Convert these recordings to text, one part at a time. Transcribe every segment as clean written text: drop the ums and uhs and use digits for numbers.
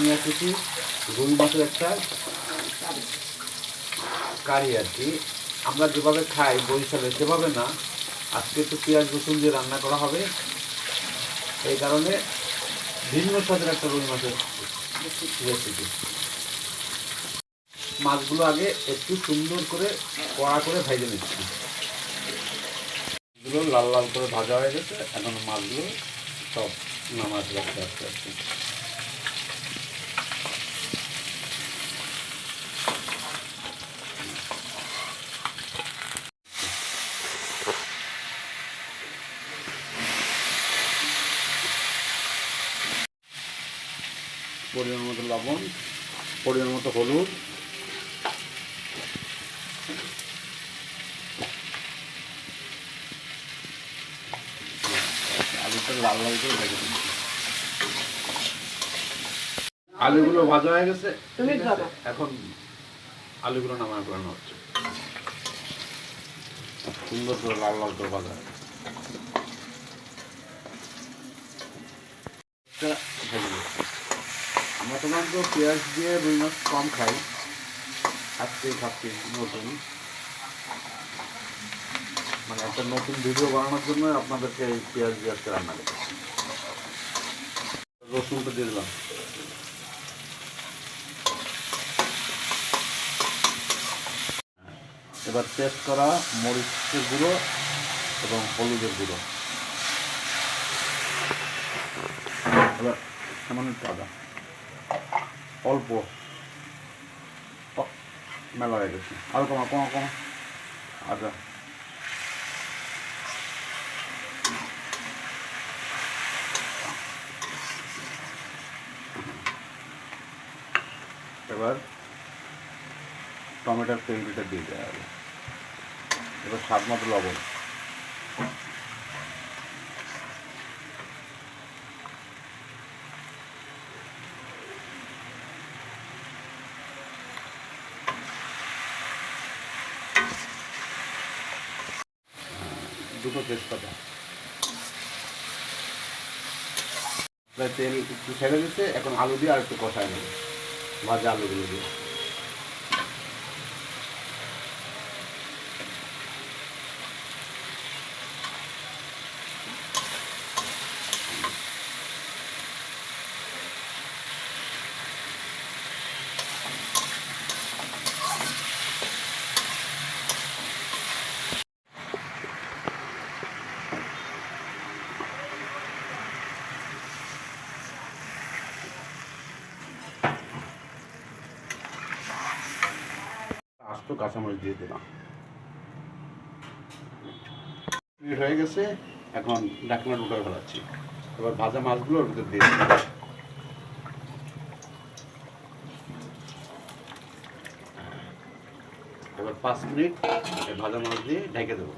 নিয়ে এসেছি রুই মাছের একটা কারি আর কি। আমরা যেভাবে খাই বরিশালে সেভাবে না, আজকে একটু পেঁয়াজ রসুন দিয়ে রান্না করা হবে, এই কারণে ভিন্ন স্বাদের একটা রুই মাছের রেসিপি। মাছগুলো আগে একটু সুন্দর করে কড়া করে ভেজে নিচ্ছি। এগুলো লাল লাল করে ভাজা হয়ে গেছে, এখন মাছগুলো সব নামাজ রাখতে আস্তে আস্তে। পরিমাণ মতো লবণ, পরিমাণ মতো হলুদ, আলুটা লাল লাল করে ভেজে দিচ্ছি। আলুগুলো ভাজা হয়ে গেছে, এখন আলুগুলো নামায় করানো হচ্ছে, সুন্দর করে লাল লাল করে ভাজা। আমরা সাধারণত পেঁয়াজ দিয়ে রুই মাছ কম খাই, আজকে খাচ্ছি নতুন, মানে একটা নতুন ভিডিও বানানোর জন্য আপনাদেরকে এই পেঁয়াজ দিয়ে আজকে রান্না করতে। রসুনটা দিয়ে দিলাম, এবার পেস্ট করা মরিচের গুঁড়ো এবং হলুদের গুঁড়ো, এবার সামান্য একটু আদা, অল্প মেলা হয়ে গেছে, আরো কমা কমা কমা আদা, এবার টমেটোর পেস্টটা দিয়ে দেওয়া হবে, এবার স্বাদ মতো লবণ, দুটো তেজপাতা, তেল একটু ছেড়ে দিচ্ছে, এখন আলু দিয়ে আর একটু কষায় নেবে, ভাজা আলুগুলো দিয়ে। আস্ত কাঁচামরিচ দিয়ে দিলাম, হয়ে গেছে, এখন ঢাকনা উঠায় ফেলাচ্ছি, এবার ভাজা মাছগুলো ওর ভিতর দিয়ে দিলাম। এবার 5 মিনিট ভাজা মাছ দিয়ে ঢেকে দেবো।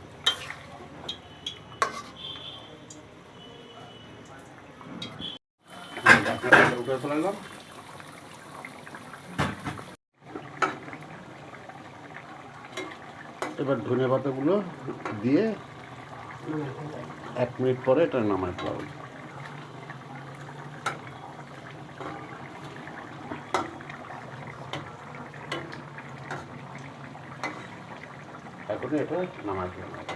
ঢাকনাটা উঠে ফেলালাম, এবার ধনে পাতাগুলো দিয়ে 1 মিনিট পরে এটা নামায় ফেলা হবে। এখন এটা নামায় ফেলা হবে,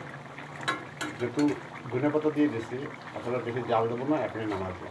যেহেতু ধনে পাতা দিয়ে দিয়েছি, আসলে বেশি জাল দেবো না, এখনই নামায় ফেলা।